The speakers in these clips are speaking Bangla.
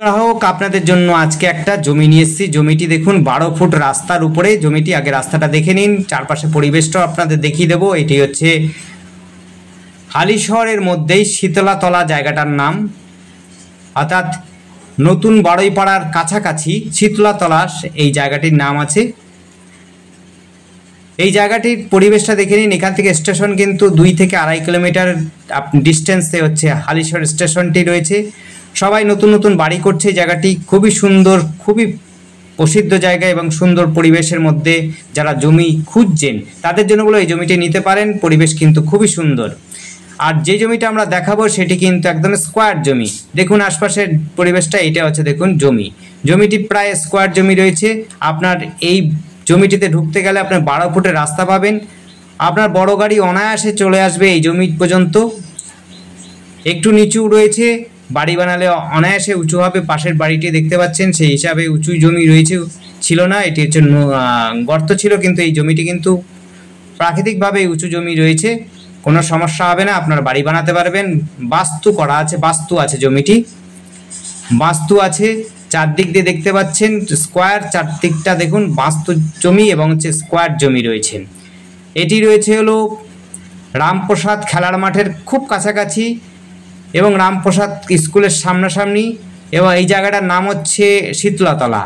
গ্রাহক আপনাদের জন্য আজকে একটা জমি নিয়ে এসেছি। জমিটি দেখুন 12 ফুট রাস্তার উপরে জমিটি। আগে রাস্তাটা দেখে নিন, চারপাশে পরিবেশটাও আপনাদের দেখিয়ে দেবো। এটি হচ্ছে হালিশহরের মধ্যেই শীতলাতলা জায়গাটার নাম, অর্থাৎ নতুন বারুইপাড়ার কাছাকাছি শীতলাতলা এই জায়গাটির নাম আছে। এই জায়গাটির পরিবেশটা দেখে নিন। এখান থেকে স্টেশন কিন্তু 2 থেকে 2.5 কিলোমিটার ডিস্টেন্সে হচ্ছে হালিশহর স্টেশনটি রয়েছে। সবাই নতুন নতুন বাড়ি করছে। জায়গাটি খুবই সুন্দর, খুবই প্রসিদ্ধ জায়গা এবং সুন্দর পরিবেশের মধ্যে যারা জমি খুঁজছেন তাদের জন্য বলে এই জমিটি নিতে পারেন। পরিবেশ কিন্তু খুবই সুন্দর। আর যে জমিটা আমরা দেখাবো সেটি কিন্তু একদম স্কোয়ার জমি। দেখুন আশপাশের পরিবেশটা, এটা হচ্ছে দেখুন জমিটি প্রায় স্কোয়ার জমি রয়েছে। আপনার এই জমিটিতে ঢুকতে গেলে আপনার 12 ফুটের রাস্তা পাবেন। আপনার বড় গাড়ি অনায়াসে চলে আসবে এই জমি পর্যন্ত। একটু নিচু রয়েছে, বাড়ি বানালে অনায়াসে উঁচু হবে। পাশের বাড়িটি দেখতে পাচ্ছেন, সেই হিসাবে উঁচু জমি রয়েছে, ছিল না। এটি হচ্ছে গর্ত ছিল, কিন্তু এই জমিটি কিন্তু প্রাকৃতিকভাবে উঁচু জমি রয়েছে। কোনো সমস্যা হবে না, আপনার বাড়ি বানাতে পারবেন। বাস্তু করা আছে, বাস্তু আছে জমিটি, বাস্তু আছে। চারদিক দিয়ে দেখতে পাচ্ছেন স্কোয়ার, চারদিকটা দেখুন বাস্তু জমি এবং হচ্ছে স্কোয়ার জমি রয়েছে। এটি রয়েছে হলো রামপ্রসাদ খেলার মাঠের খুব কাছাকাছি এবং রামপ্রসাদ স্কুলের সামনাসামনি। এবং এই জায়গাটার নাম হচ্ছে শীতলাতলা,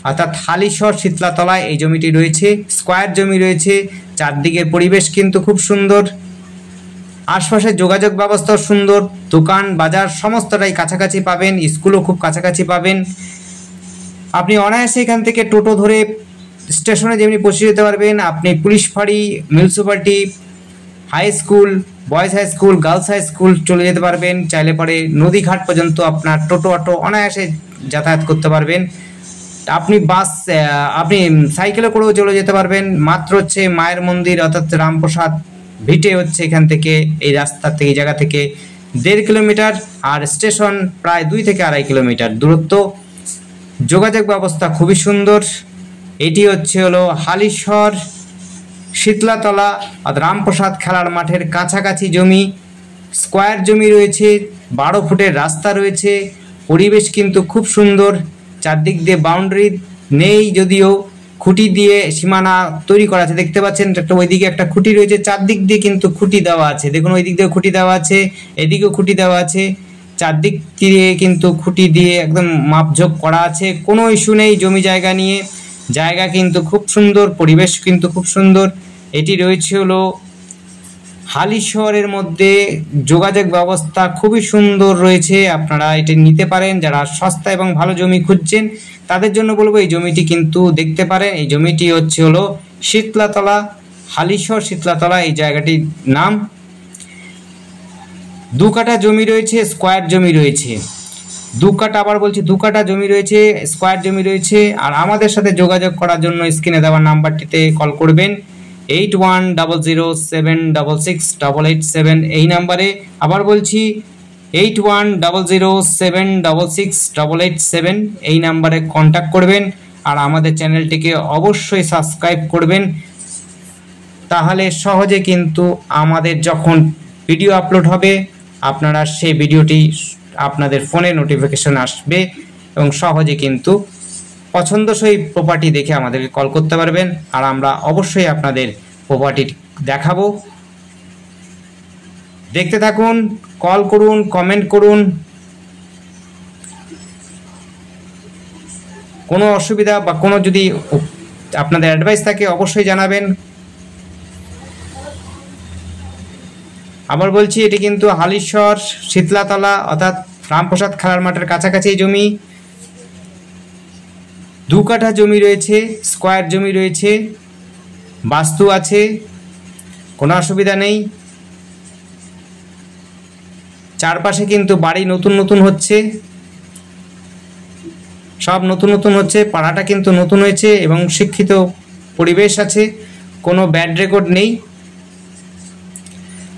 অর্থাৎ হালিশহর শীতলাতলায় এই জমিটি রয়েছে। স্কোয়ার জমি রয়েছে, চারদিকের পরিবেশ কিন্তু খুব সুন্দর। আশপাশের যোগাযোগ ব্যবস্থাও সুন্দর, দোকান বাজার সমস্তটাই কাছাকাছি পাবেন, স্কুলও খুব কাছাকাছি পাবেন। আপনি অনায়াসে এখান থেকে টোটো ধরে স্টেশনে যেমনি পৌঁছে যেতে পারবেন। আপনি পুলিশ ফাঁড়ি, municipality, high school, boys high school, girls high school চলে যেতে পারবেন। চাইলে পরে নদীঘাট পর্যন্ত আপনার টোটো অটো অনায়াসে যাতায়াত করতে পারবেন। আপনি সাইকেলে করেও চলে যেতে পারবেন। মাত্র হচ্ছে মায়ের মন্দির অর্থাৎ রামপ্রসাদ ভিটে হচ্ছে এখান থেকে, এই রাস্তা থেকে, এই জায়গা থেকে 1.5 কিলোমিটার, আর স্টেশন প্রায় 2 থেকে 2.5 কিলোমিটার দূরত্ব। যোগাযোগ ব্যবস্থা খুবই সুন্দর। এটি হচ্ছে হলো হালিশহর শীতলাতলা আর রামপ্রসাদ খেলার মাঠের কাছাকাছি জমি। স্কোয়ার জমি রয়েছে, 12 ফুটের রাস্তা রয়েছে। পরিবেশ কিন্তু খুব সুন্দর। চারদিক দিয়ে বাউন্ডারি নেই, যদিও খুঁটি দিয়ে সীমানা তৈরি করা আছে। দেখতে পাচ্ছেন একটা ওইদিকে একটা খুঁটি রয়েছে, চারদিক দিয়ে কিন্তু খুঁটি দেওয়া আছে। দেখুন ওই দিক দিয়ে খুঁটি দেওয়া আছে, এদিকেও খুঁটি দেওয়া আছে। চারদিক দিয়ে কিন্তু খুঁটি দিয়ে একদম মাপঝোপ করা আছে। কোনো ইস্যু নেই জমি জায়গা নিয়ে। জায়গা কিন্তু খুব সুন্দর, পরিবেশ কিন্তু খুব সুন্দর। এটি রয়েছে হলো হালিশহরের মধ্যে, যোগাযোগ ব্যবস্থা খুবই সুন্দর রয়েছে। আপনারা এটি নিতে পারেন। যারা সস্তা এবং ভালো জমি খুঁজছেন তাদের জন্য বলবো এই জমিটি কিন্তু দেখতে পারেন। এই জমিটি হচ্ছে হলো শীতলাতলা, হালিশহর শীতলাতলা এই জায়গাটির নাম। 2 কাঠা জমি রয়েছে, স্কোয়ার জমি রয়েছে। 2 কাঠা, আবার বলছি 2 কাঠা জমি রয়েছে, স্কোয়ার জমি রয়েছে। আর আমাদের সাথে যোগাযোগ করার জন্য স্ক্রিনে দেওয়া নাম্বারটিতে কল করবেন, 8100766887 এই নাম্বারে। আবার বলছি 8100766887 এই নাম্বারে কন্ট্যাক্ট করবেন। আর আমাদের চ্যানেলটিকে অবশ্যই সাবস্ক্রাইব করবেন, তাহলে সহজে কিন্তু আমাদের যখন ভিডিও আপলোড হবে আপনারা সেই ভিডিওটি আপনাদের ফোনে নোটিফিকেশন আসবে এবং সহজে কিন্তু পছন্দসই প্রপার্টি দেখে আমাদেরকে কল করতে পারবেন। আর আমরা অবশ্যই আপনাদের প্রপার্টি দেখাবো। দেখতে থাকুন, কল করুন, কমেন্ট করুন। কোনো অসুবিধা বা কোনো যদি আপনাদের অ্যাডভাইস থাকে অবশ্যই জানাবেন। আবার বলছি এটি কিন্তু হালিশহর শীতলাতলা অর্থাৎ রামপ্রসাদ খেলার মাঠের কাছাকাছি জমি। 2 কাঠা জমি রয়েছে, স্কোয়ার জমি রয়েছে, বাস্তু আছে, কোনো অসুবিধা নেই। চারপাশে কিন্তু বাড়ি নতুন নতুন হচ্ছে, সব নতুন নতুন হচ্ছে। পাড়াটা কিন্তু নতুন হয়েছে এবং শিক্ষিত পরিবেশ আছে, কোনো ব্যাড রেকর্ড নেই।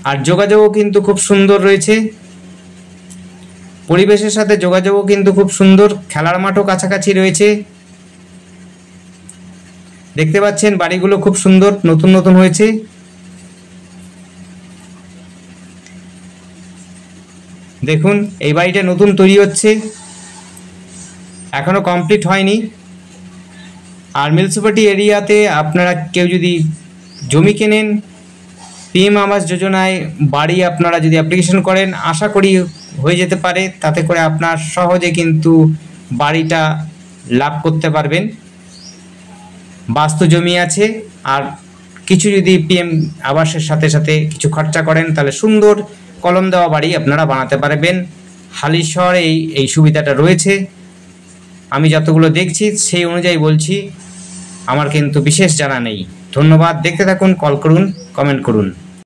আর যোগাযোগও কিন্তু খুব সুন্দর রয়েছে, পরিবেশের সাথে যোগাযোগও কিন্তু খুব সুন্দর। খেলার মাঠও কাছাকাছি রয়েছে। দেখতে পাচ্ছেন বাড়িগুলো খুব সুন্দর, নতুন নতুন হয়েছে। দেখুন এই বাড়িটা নতুন তৈরি হচ্ছে। এখনও কমপ্লিট হয়নি। আর মিউনিসিপ্যালিটি এরিয়াতে আপনারা কেউ যদি জমি কেনেন, পিএম আবাস যোজনায় বাড়ি আপনারা যদি অ্যাপ্লিকেশন করেন, আশা করি হয়ে যেতে পারে। তাতে করে আপনার সহজে কিন্তু বাড়িটা লাভ করতে পারবেন। বাস্তু জমি আছে, আর কিছু যদি পিএম আবাসের সাথে সাথে কিছু খরচা করেন, তাহলে সুন্দর কলম দেওয়া বাড়ি আপনারা বানাতে পারবেন। হালিশহরে এই সুবিধাটা রয়েছে। আমি যতগুলো দেখছি সেই অনুযায়ী বলছি, আমার কিন্তু বিশেষ জানা নেই। ধন্যবাদ। দেখতে থাকুন, কল করুন, কমেন্ট করুন।